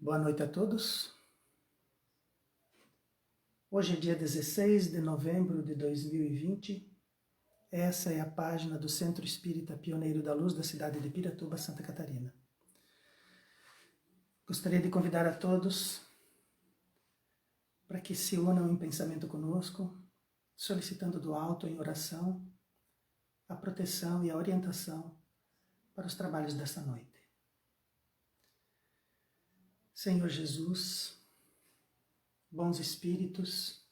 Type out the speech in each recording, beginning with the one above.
Boa noite a todos. Hoje é dia 16 de novembro de 2020. Essa é a página do Centro Espírita Pioneiro da Luz da cidade de Piratuba, Santa Catarina. Gostaria de convidar a todos para que se unam em pensamento conosco, solicitando do alto em oração a proteção e a orientação para os trabalhos desta noite. Senhor Jesus, bons espíritos,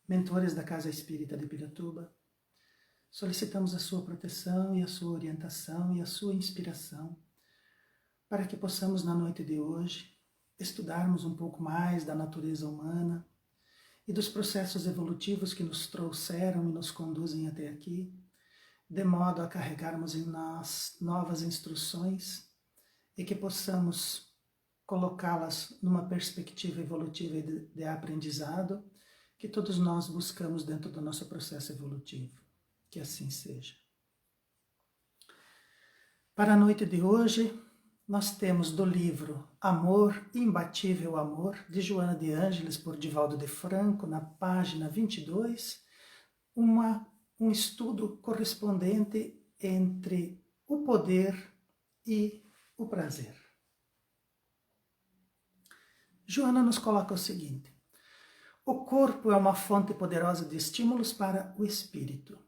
mentores da Casa Espírita de Piratuba, solicitamos a sua proteção e a sua orientação e a sua inspiração para que possamos na noite de hoje estudarmos um pouco mais da natureza humana e dos processos evolutivos que nos trouxeram e nos conduzem até aqui, de modo a carregarmos em nós novas instruções e que possamos colocá-las numa perspectiva evolutiva de aprendizado que todos nós buscamos dentro do nosso processo evolutivo. Que assim seja. Para a noite de hoje, nós temos do livro Amor, Imbatível Amor, de Joana de Ângeles, por Divaldo de Franco, na página 22, um estudo correspondente entre o poder e o prazer. Joana nos coloca o seguinte: o corpo é uma fonte poderosa de estímulos para o espírito.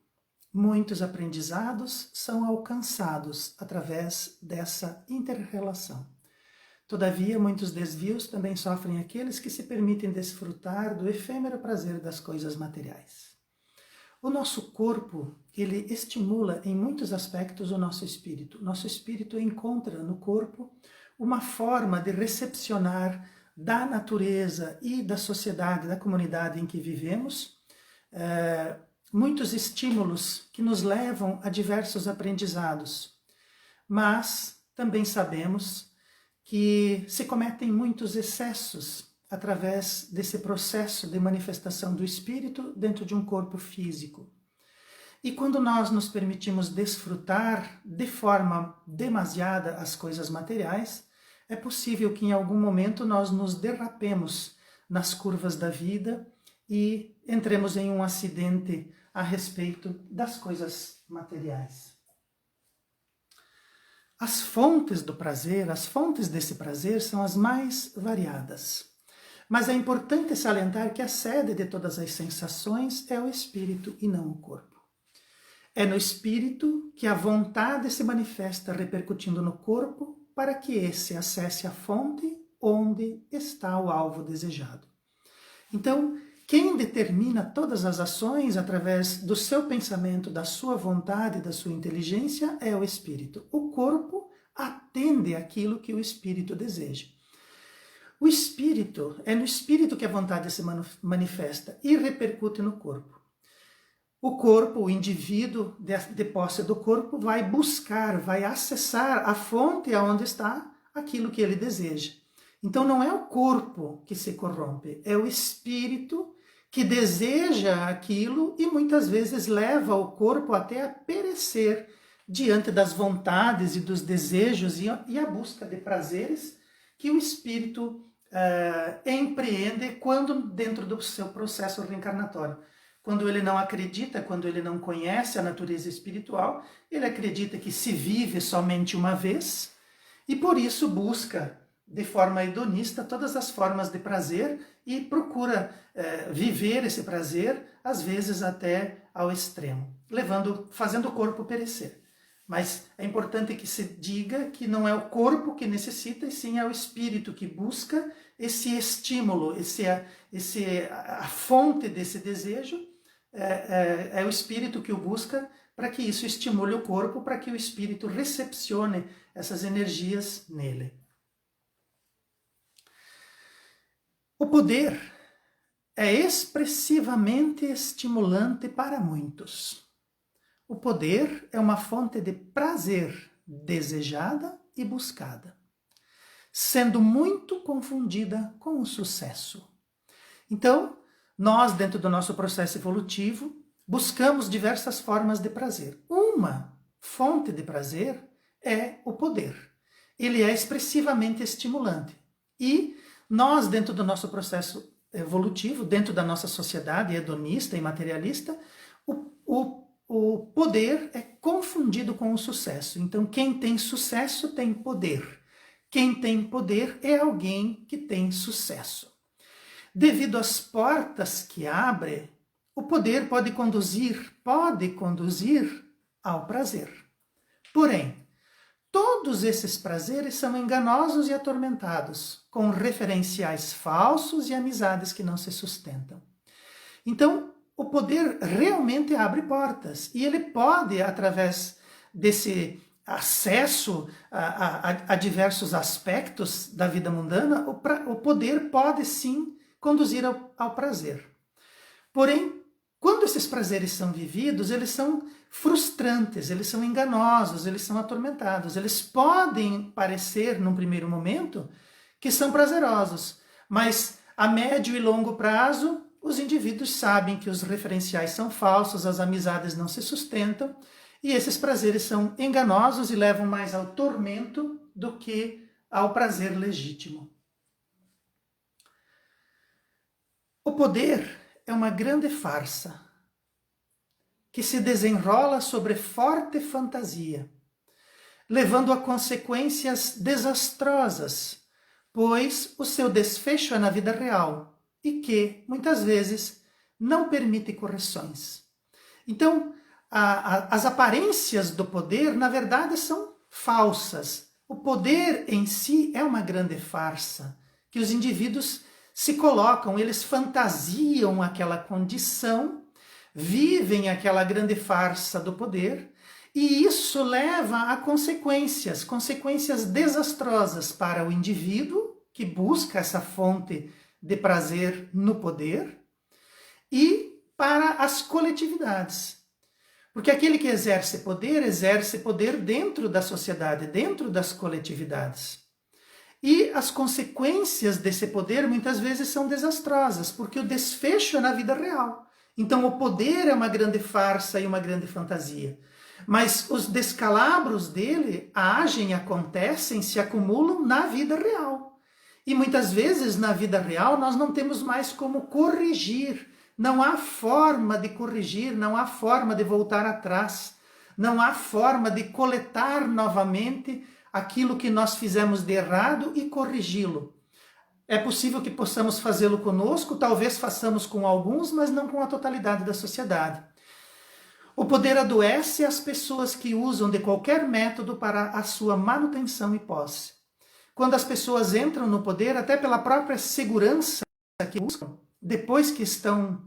Muitos aprendizados são alcançados através dessa inter-relação. Todavia, muitos desvios também sofrem aqueles que se permitem desfrutar do efêmero prazer das coisas materiais. O nosso corpo, ele estimula em muitos aspectos o nosso espírito. Nosso espírito encontra no corpo uma forma de recepcionar da natureza e da sociedade, da comunidade em que vivemos, muitos estímulos que nos levam a diversos aprendizados. Mas também sabemos que se cometem muitos excessos através desse processo de manifestação do espírito dentro de um corpo físico. E quando nós nos permitimos desfrutar de forma demasiada as coisas materiais, é possível que em algum momento nós nos derrapemos nas curvas da vida e entremos em um acidente a respeito das coisas materiais. As fontes do prazer, as fontes desse prazer são as mais variadas. Mas é importante salientar que a sede de todas as sensações é o espírito e não o corpo. É no espírito que a vontade se manifesta repercutindo no corpo, para que esse acesse a fonte onde está o alvo desejado. Então, quem determina todas as ações através do seu pensamento, da sua vontade, da sua inteligência, é o espírito. O corpo atende àquilo que o espírito deseja. O espírito, é no espírito que a vontade se manifesta e repercute no corpo. O corpo, o indivíduo de posse do corpo vai buscar, vai acessar a fonte aonde está aquilo que ele deseja. Então não é o corpo que se corrompe, é o espírito que deseja aquilo e muitas vezes leva o corpo até a perecer diante das vontades e dos desejos e a busca de prazeres que o espírito empreende quando dentro do seu processo reencarnatório. Quando ele não acredita, quando ele não conhece a natureza espiritual, ele acredita que se vive somente uma vez e por isso busca de forma hedonista todas as formas de prazer e procura viver esse prazer, às vezes até ao extremo, fazendo o corpo perecer. Mas é importante que se diga que não é o corpo que necessita, e sim é o espírito que busca esse estímulo, a fonte desse desejo. É o espírito que o busca para que isso estimule o corpo, para que o espírito recepcione essas energias nele. O poder é expressivamente estimulante para muitos. O poder é uma fonte de prazer desejada e buscada, sendo muito confundida com o sucesso. Então, nós, dentro do nosso processo evolutivo, buscamos diversas formas de prazer. Uma fonte de prazer é o poder. Ele é expressivamente estimulante. E nós, dentro do nosso processo evolutivo, dentro da nossa sociedade hedonista e materialista, o poder é confundido com o sucesso. Então, quem tem sucesso tem poder. Quem tem poder é alguém que tem sucesso. Devido às portas que abre, o poder pode conduzir ao prazer. Porém, todos esses prazeres são enganosos e atormentados, com referenciais falsos e amizades que não se sustentam. Então, o poder realmente abre portas e ele pode, através desse acesso a diversos aspectos da vida mundana, o poder pode sim conduzir ao prazer. Porém, quando esses prazeres são vividos, eles são frustrantes, eles são enganosos, eles são atormentados. Eles podem parecer, num primeiro momento, que são prazerosos, mas a médio e longo prazo, os indivíduos sabem que os referenciais são falsos, as amizades não se sustentam, e esses prazeres são enganosos e levam mais ao tormento do que ao prazer legítimo. O poder é uma grande farsa que se desenrola sobre forte fantasia, levando a consequências desastrosas, pois o seu desfecho é na vida real e que, muitas vezes, não permite correções. Então, as aparências do poder, na verdade, são falsas. O poder em si é uma grande farsa, que os indivíduos se colocam, eles fantasiam aquela condição, vivem aquela grande farsa do poder, e isso leva a consequências desastrosas para o indivíduo que busca essa fonte de prazer no poder e para as coletividades. Porque aquele que exerce poder dentro da sociedade, dentro das coletividades. E as consequências desse poder muitas vezes são desastrosas, porque o desfecho é na vida real. Então o poder é uma grande farsa e uma grande fantasia. Mas os descalabros dele agem, acontecem, se acumulam na vida real. E muitas vezes na vida real nós não temos mais como corrigir. Não há forma de corrigir, não há forma de voltar atrás. Não há forma de coletar novamente aquilo que nós fizemos de errado e corrigi-lo. É possível que possamos fazê-lo conosco, talvez façamos com alguns, mas não com a totalidade da sociedade. O poder adoece as pessoas que usam de qualquer método para a sua manutenção e posse. Quando as pessoas entram no poder, até pela própria segurança que buscam, depois que estão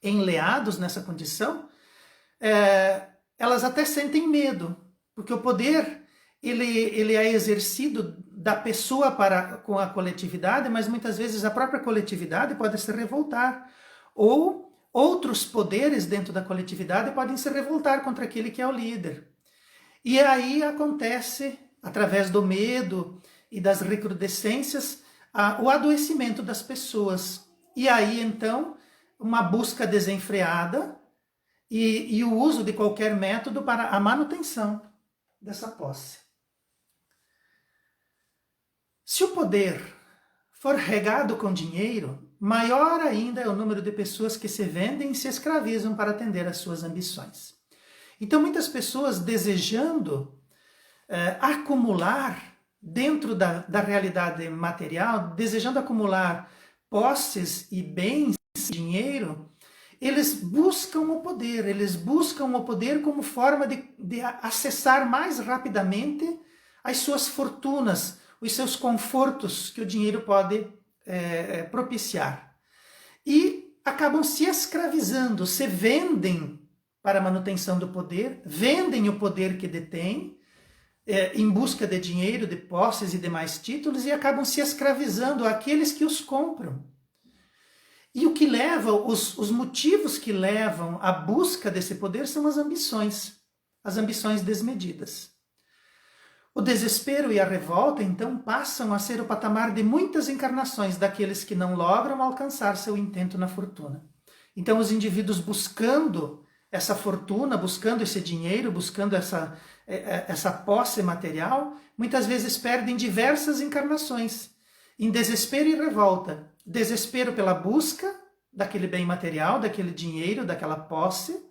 enleados nessa condição, elas até sentem medo, porque o poder ele é exercido da pessoa com a coletividade, mas muitas vezes a própria coletividade pode se revoltar, ou outros poderes dentro da coletividade podem se revoltar contra aquele que é o líder. E aí acontece, através do medo e das recrudescências, o adoecimento das pessoas. E aí, então, uma busca desenfreada e o uso de qualquer método para a manutenção dessa posse. Se o poder for regado com dinheiro, maior ainda é o número de pessoas que se vendem e se escravizam para atender às suas ambições. Então, muitas pessoas desejando acumular dentro da realidade material, desejando acumular posses e bens, dinheiro, eles buscam o poder como forma de acessar mais rapidamente as suas fortunas, os seus confortos que o dinheiro pode propiciar. E acabam se escravizando, se vendem para a manutenção do poder, vendem o poder que detêm, em busca de dinheiro, de posses e demais títulos, e acabam se escravizando àqueles que os compram. E o que leva, os motivos que levam à busca desse poder são as ambições desmedidas. O desespero e a revolta, então, passam a ser o patamar de muitas encarnações daqueles que não logram alcançar seu intento na fortuna. Então, os indivíduos buscando essa fortuna, buscando esse dinheiro, buscando essa posse material, muitas vezes perdem diversas encarnações. em desespero e revolta. Desespero pela busca daquele bem material, daquele dinheiro, daquela posse,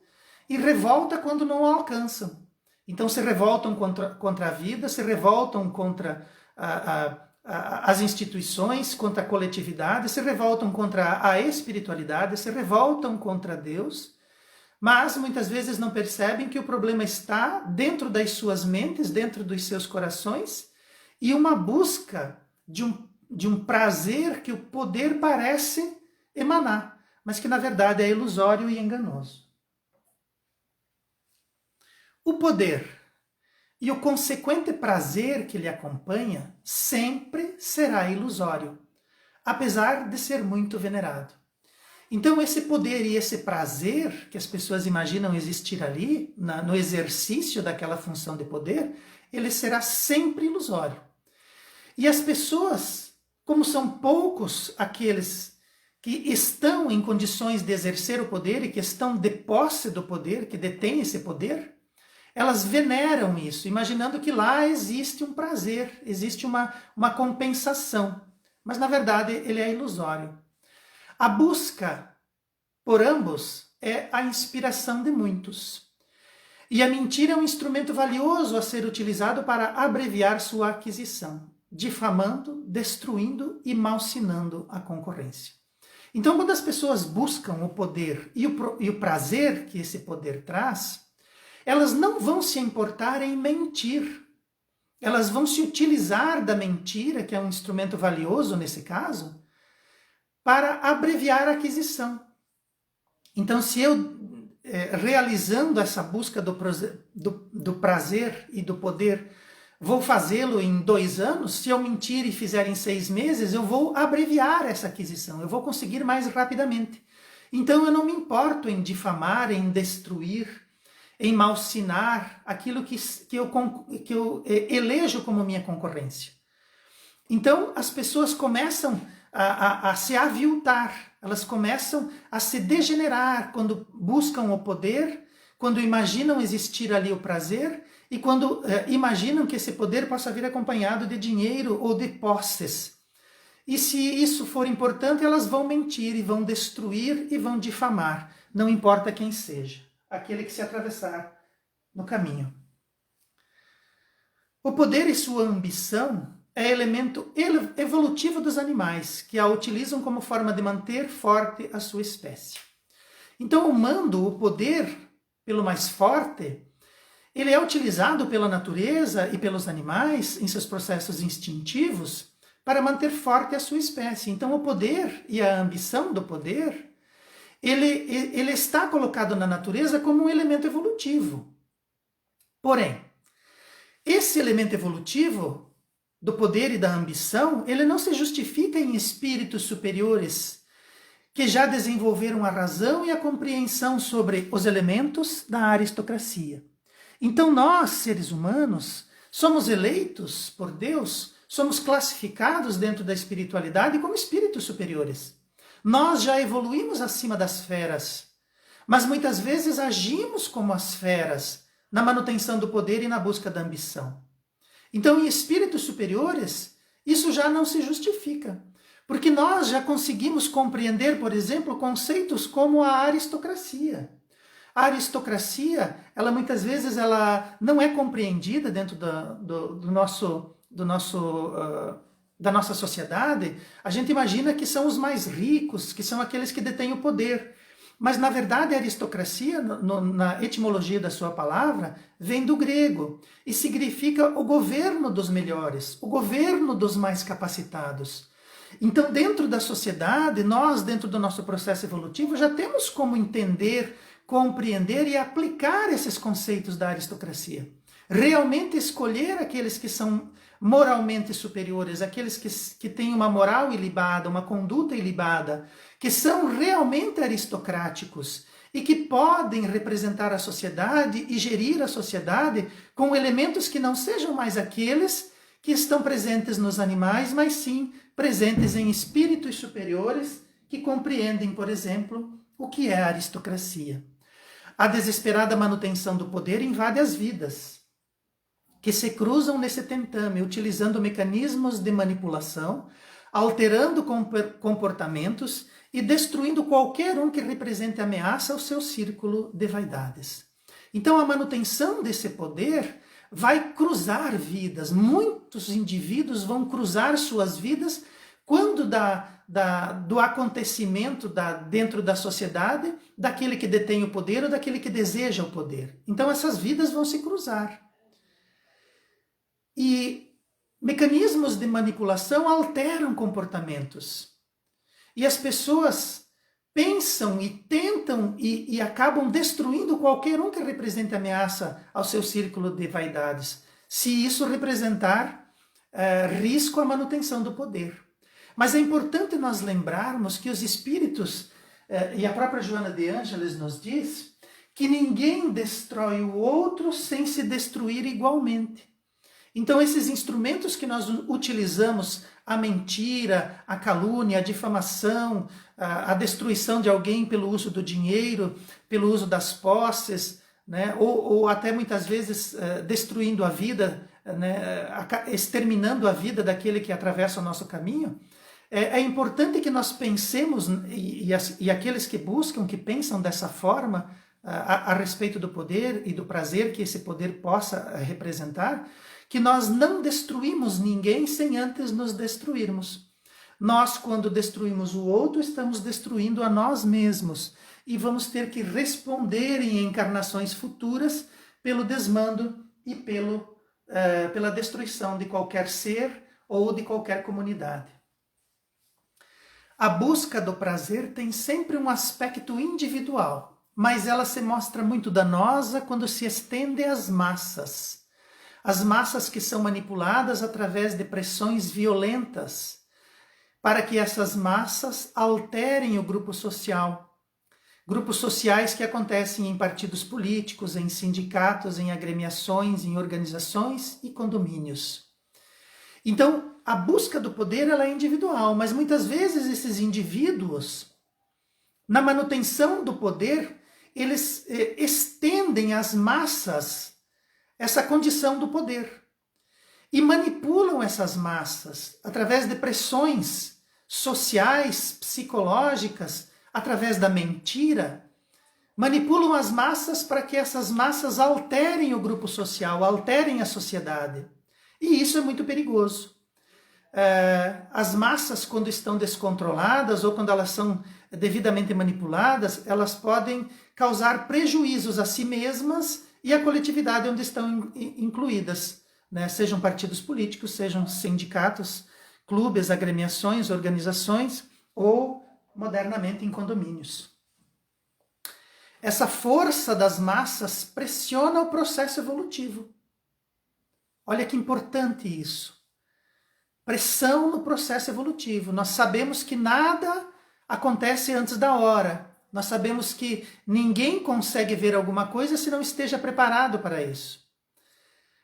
e revolta quando não o alcançam. Então se revoltam contra a vida, se revoltam contra as instituições, contra a coletividade, se revoltam contra a espiritualidade, se revoltam contra Deus, mas muitas vezes não percebem que o problema está dentro das suas mentes, dentro dos seus corações, e uma busca de um prazer que o poder parece emanar, mas que na verdade é ilusório e enganoso. O poder e o consequente prazer que lhe acompanha sempre será ilusório, apesar de ser muito venerado. Então esse poder e esse prazer que as pessoas imaginam existir ali, no exercício daquela função de poder, ele será sempre ilusório. E as pessoas, como são poucos aqueles que estão em condições de exercer o poder e que estão de posse do poder, que detêm esse poder, elas veneram isso, imaginando que lá existe um prazer, existe uma compensação. Mas, na verdade, ele é ilusório. A busca por ambos é a inspiração de muitos. E a mentira é um instrumento valioso a ser utilizado para abreviar sua aquisição, difamando, destruindo e malsinando a concorrência. Então, quando as pessoas buscam o poder e o prazer que esse poder traz, elas não vão se importar em mentir. Elas vão se utilizar da mentira, que é um instrumento valioso nesse caso, para abreviar a aquisição. Então, se eu, realizando essa busca do prazer e do poder, vou fazê-lo em 2 anos, se eu mentir e fizer em 6 meses, eu vou abreviar essa aquisição, eu vou conseguir mais rapidamente. Então, eu não me importo em difamar, em destruir, em malsinar aquilo que eu elejo como minha concorrência. Então, as pessoas começam a se aviltar, elas começam a se degenerar quando buscam o poder, quando imaginam existir ali o prazer e quando imaginam que esse poder possa vir acompanhado de dinheiro ou de posses. E se isso for importante, elas vão mentir e vão destruir e vão difamar, não importa quem seja, aquele que se atravessar no caminho. O poder e sua ambição é elemento evolutivo dos animais, que a utilizam como forma de manter forte a sua espécie. Então, o mando, o poder pelo mais forte, ele é utilizado pela natureza e pelos animais, em seus processos instintivos, para manter forte a sua espécie. Então, o poder e a ambição do poder, ele está colocado na natureza como um elemento evolutivo. Porém, esse elemento evolutivo do poder e da ambição, ele não se justifica em espíritos superiores que já desenvolveram a razão e a compreensão sobre os elementos da aristocracia. Então nós, seres humanos, somos eleitos por Deus, somos classificados dentro da espiritualidade como espíritos superiores. Nós já evoluímos acima das feras, mas muitas vezes agimos como as feras na manutenção do poder e na busca da ambição. Então, em espíritos superiores, isso já não se justifica, porque nós já conseguimos compreender, por exemplo, conceitos como a aristocracia. A aristocracia, ela muitas vezes não é compreendida dentro da nossa sociedade. A gente imagina que são os mais ricos, que são aqueles que detêm o poder. Mas, na verdade, a aristocracia, na etimologia da sua palavra, vem do grego e significa o governo dos melhores, o governo dos mais capacitados. Então, dentro da sociedade, nós, dentro do nosso processo evolutivo, já temos como entender, compreender e aplicar esses conceitos da aristocracia. Realmente escolher aqueles que são moralmente superiores, aqueles que têm uma moral ilibada, uma conduta ilibada, que são realmente aristocráticos e que podem representar a sociedade e gerir a sociedade com elementos que não sejam mais aqueles que estão presentes nos animais, mas sim presentes em espíritos superiores que compreendem, por exemplo, o que é a aristocracia. A desesperada manutenção do poder invade as vidas, que se cruzam nesse tentame, utilizando mecanismos de manipulação, alterando comportamentos e destruindo qualquer um que represente ameaça ao seu círculo de vaidades. Então a manutenção desse poder vai cruzar vidas. Muitos indivíduos vão cruzar suas vidas quando do acontecimento dentro da sociedade, daquele que detém o poder ou daquele que deseja o poder. Então essas vidas vão se cruzar. E mecanismos de manipulação alteram comportamentos. E as pessoas pensam e tentam e acabam destruindo qualquer um que represente ameaça ao seu círculo de vaidades, se isso representar risco à manutenção do poder. Mas é importante nós lembrarmos que os espíritos, e a própria Joana de Ângeles nos diz, que ninguém destrói o outro sem se destruir igualmente. Então esses instrumentos que nós utilizamos, a mentira, a calúnia, a difamação, a destruição de alguém pelo uso do dinheiro, pelo uso das posses, né? ou até muitas vezes destruindo a vida, né? Exterminando a vida daquele que atravessa o nosso caminho, é importante que nós pensemos, e aqueles que buscam, que pensam dessa forma a respeito do poder e do prazer que esse poder possa representar, que nós não destruímos ninguém sem antes nos destruirmos. Nós, quando destruímos o outro, estamos destruindo a nós mesmos e vamos ter que responder em encarnações futuras pelo desmando e pela destruição de qualquer ser ou de qualquer comunidade. A busca do prazer tem sempre um aspecto individual, mas ela se mostra muito danosa quando se estende às massas. As massas que são manipuladas através de pressões violentas, para que essas massas alterem o grupo social. Grupos sociais que acontecem em partidos políticos, em sindicatos, em agremiações, em organizações e condomínios. Então, a busca do poder ela é individual, mas muitas vezes esses indivíduos, na manutenção do poder, eles estendem às massas essa condição do poder e manipulam essas massas através de pressões sociais, psicológicas, através da mentira, manipulam as massas para que essas massas alterem o grupo social, alterem a sociedade. E isso é muito perigoso. As massas, quando estão descontroladas ou quando elas são devidamente manipuladas, elas podem causar prejuízos a si mesmas e à coletividade onde estão incluídas, né? Sejam partidos políticos, sejam sindicatos, clubes, agremiações, organizações ou, modernamente, em condomínios. Essa força das massas pressiona o processo evolutivo. Olha que importante isso. Pressão no processo evolutivo. Nós sabemos que nada acontece antes da hora. Nós sabemos que ninguém consegue ver alguma coisa se não esteja preparado para isso.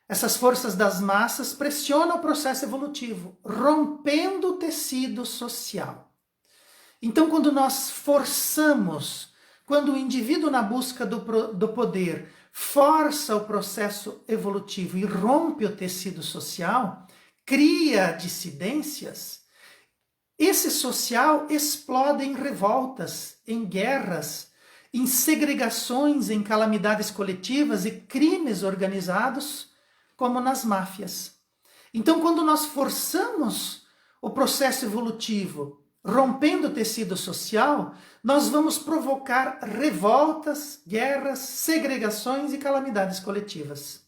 Essas forças das massas pressionam o processo evolutivo, rompendo o tecido social. Então, quando nós forçamos, quando o indivíduo na busca do poder força o processo evolutivo e rompe o tecido social, cria dissidências, esse social explode em revoltas, em guerras, em segregações, em calamidades coletivas e crimes organizados, como nas máfias. Então, quando nós forçamos o processo evolutivo, rompendo o tecido social, nós vamos provocar revoltas, guerras, segregações e calamidades coletivas.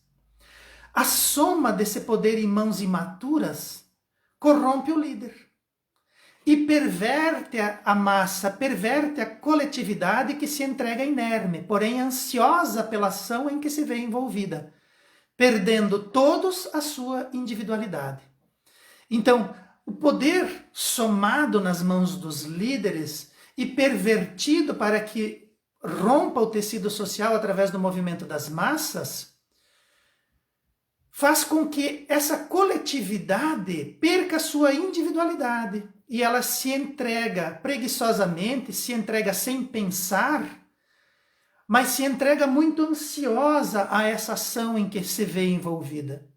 A soma desse poder em mãos imaturas corrompe o líder e perverte a massa, perverte a coletividade que se entrega inerme, porém ansiosa pela ação em que se vê envolvida, perdendo todos a sua individualidade. Então, o poder somado nas mãos dos líderes e pervertido para que rompa o tecido social através do movimento das massas, faz com que essa coletividade perca sua individualidade e ela se entrega preguiçosamente, se entrega sem pensar, mas se entrega muito ansiosa a essa ação em que se vê envolvida.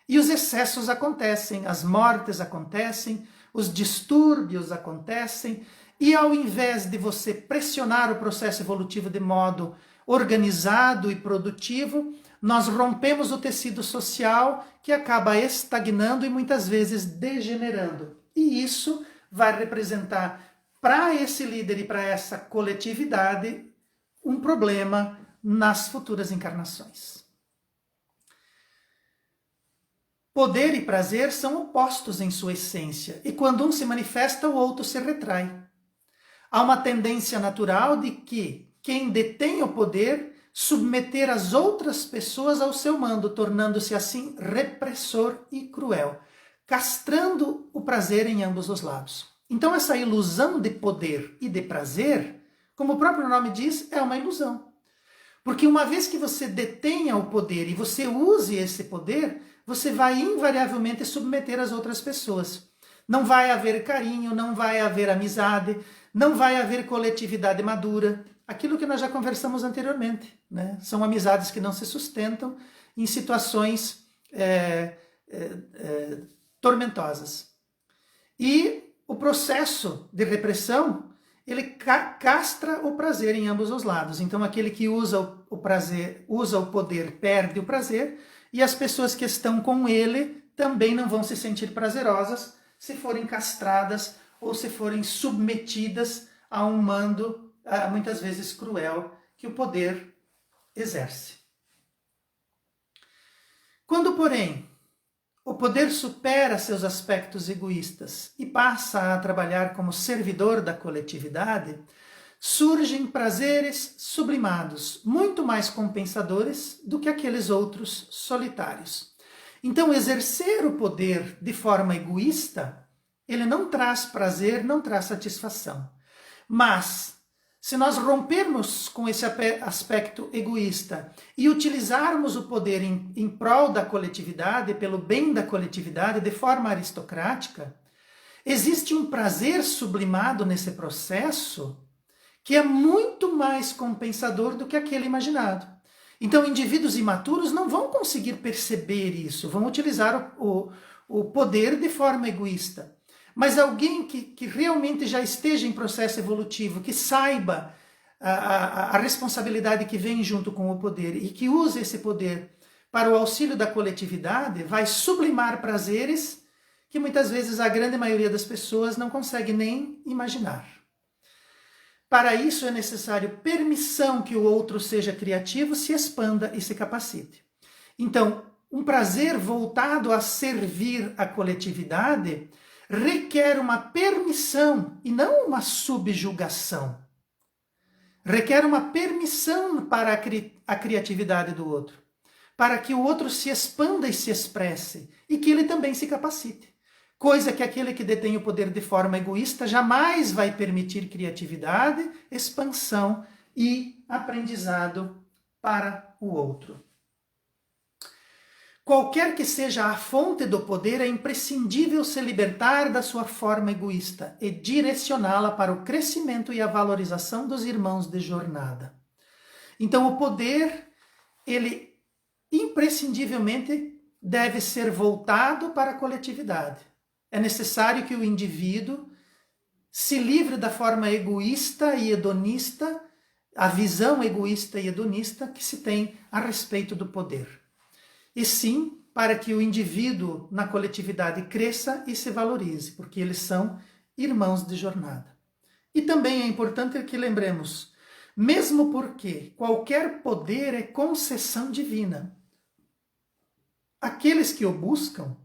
E os excessos acontecem, as mortes acontecem, os distúrbios acontecem, e ao invés de você pressionar o processo evolutivo de modo organizado e produtivo, nós rompemos o tecido social que acaba estagnando e muitas vezes degenerando. E isso vai representar para esse líder e para essa coletividade um problema nas futuras encarnações. Poder e prazer são opostos em sua essência, e quando um se manifesta, o outro se retrai. Há uma tendência natural de que quem detém o poder submeter as outras pessoas ao seu mando, tornando-se assim repressor e cruel, castrando o prazer em ambos os lados. Então essa ilusão de poder e de prazer, como o próprio nome diz, é uma ilusão. Porque uma vez que você detenha o poder e você use esse poder, você vai invariavelmente submeter as outras pessoas. Não vai haver carinho, não vai haver amizade, não vai haver coletividade madura. Aquilo que nós já conversamos anteriormente, né? São amizades que não se sustentam em situações tormentosas. E o processo de repressão, ele castra o prazer em ambos os lados. Então aquele que usa o prazer, usa o poder, perde o prazer, e as pessoas que estão com ele também não vão se sentir prazerosas se forem castradas ou se forem submetidas a um mando muitas vezes cruel que o poder exerce. Quando, porém, o poder supera seus aspectos egoístas e passa a trabalhar como servidor da coletividade, surgem prazeres sublimados, muito mais compensadores do que aqueles outros solitários. Então, exercer o poder de forma egoísta, ele não traz prazer, não traz satisfação. Mas, se nós rompermos com esse aspecto egoísta e utilizarmos o poder em prol da coletividade, pelo bem da coletividade, de forma aristocrática, existe um prazer sublimado nesse processo que é muito mais compensador do que aquele imaginado. Então, indivíduos imaturos não vão conseguir perceber isso, vão utilizar o poder de forma egoísta. Mas alguém que realmente já esteja em processo evolutivo, que saiba a responsabilidade que vem junto com o poder e que use esse poder para o auxílio da coletividade, vai sublimar prazeres que muitas vezes a grande maioria das pessoas não consegue nem imaginar. Para isso é necessário permissão que o outro seja criativo, se expanda e se capacite. Então, um prazer voltado a servir a coletividade requer uma permissão e não uma subjugação. Requer uma permissão para a criatividade do outro, para que o outro se expanda e se expresse e que ele também se capacite. Coisa que aquele que detém o poder de forma egoísta jamais vai permitir criatividade, expansão e aprendizado para o outro. Qualquer que seja a fonte do poder, é imprescindível se libertar da sua forma egoísta e direcioná-la para o crescimento e a valorização dos irmãos de jornada. Então o poder, ele imprescindivelmente deve ser voltado para a coletividade. É necessário que o indivíduo se livre da forma egoísta e hedonista, a visão egoísta e hedonista que se tem a respeito do poder. E sim, para que o indivíduo na coletividade cresça e se valorize, porque eles são irmãos de jornada. E também é importante que lembremos, mesmo porque qualquer poder é concessão divina, aqueles que o buscam,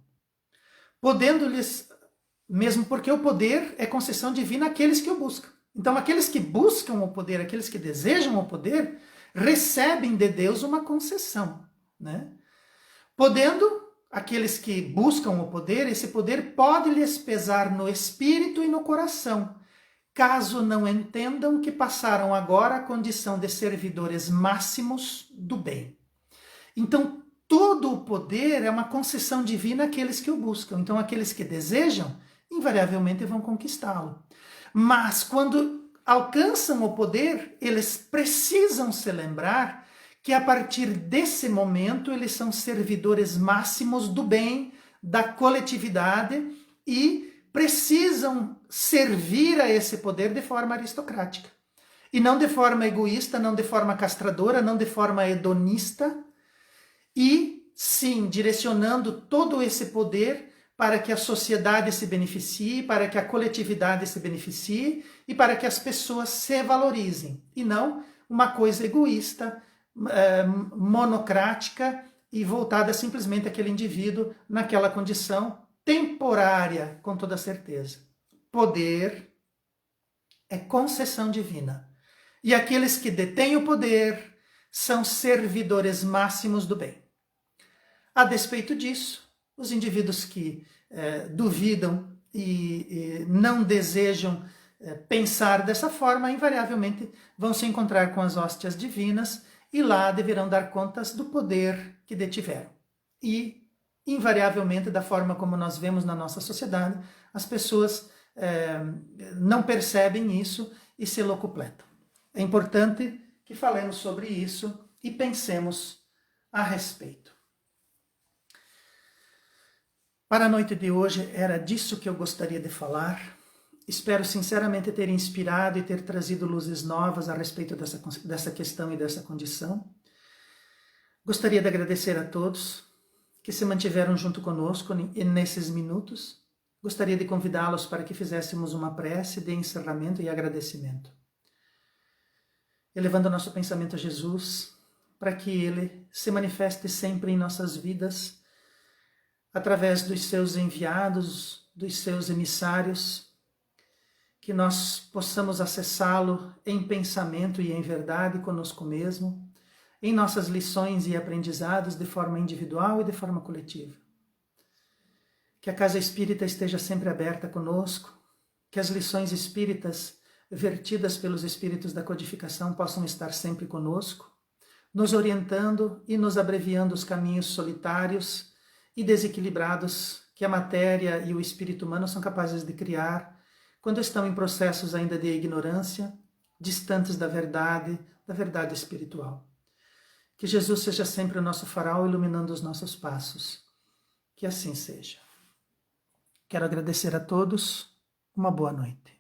podendo-lhes, mesmo porque o poder é concessão divina àqueles que o buscam. Então, aqueles que buscam o poder, aqueles que desejam o poder, recebem de Deus uma concessão, né? Podendo, aqueles que buscam o poder, esse poder pode lhes pesar no espírito e no coração, caso não entendam que passaram agora a condição de servidores máximos do bem. Então, todo o poder é uma concessão divina àqueles que o buscam. Então, aqueles que desejam, invariavelmente vão conquistá-lo. Mas, quando alcançam o poder, eles precisam se lembrar que a partir desse momento eles são servidores máximos do bem, da coletividade e precisam servir a esse poder de forma aristocrática. E não de forma egoísta, não de forma castradora, não de forma hedonista, e sim direcionando todo esse poder para que a sociedade se beneficie, para que a coletividade se beneficie e para que as pessoas se valorizem, e não uma coisa egoísta, monocrática e voltada simplesmente àquele indivíduo naquela condição temporária, com toda certeza. Poder é concessão divina. E aqueles que detêm o poder são servidores máximos do bem. A despeito disso, os indivíduos que duvidam e não desejam pensar dessa forma, invariavelmente vão se encontrar com as hóstias divinas e lá deverão dar contas do poder que detiveram. E, invariavelmente, da forma como nós vemos na nossa sociedade, as pessoas não percebem isso e se locupletam. É importante que falemos sobre isso e pensemos a respeito. Para a noite de hoje era disso que eu gostaria de falar. Espero sinceramente ter inspirado e ter trazido luzes novas a respeito dessa questão e dessa condição. Gostaria de agradecer a todos que se mantiveram junto conosco nesses minutos. Gostaria de convidá-los para que fizéssemos uma prece de encerramento e agradecimento. Elevando nosso pensamento a Jesus, para que Ele se manifeste sempre em nossas vidas, através dos seus enviados, dos seus emissários, que nós possamos acessá-lo em pensamento e em verdade conosco mesmo, em nossas lições e aprendizados de forma individual e de forma coletiva. Que a Casa Espírita esteja sempre aberta conosco, que as lições espíritas vertidas pelos espíritos da codificação possam estar sempre conosco, nos orientando e nos abreviando os caminhos solitários e desequilibrados que a matéria e o espírito humano são capazes de criar quando estão em processos ainda de ignorância, distantes da verdade espiritual. Que Jesus seja sempre o nosso farol iluminando os nossos passos. Que assim seja. Quero agradecer a todos. Uma boa noite.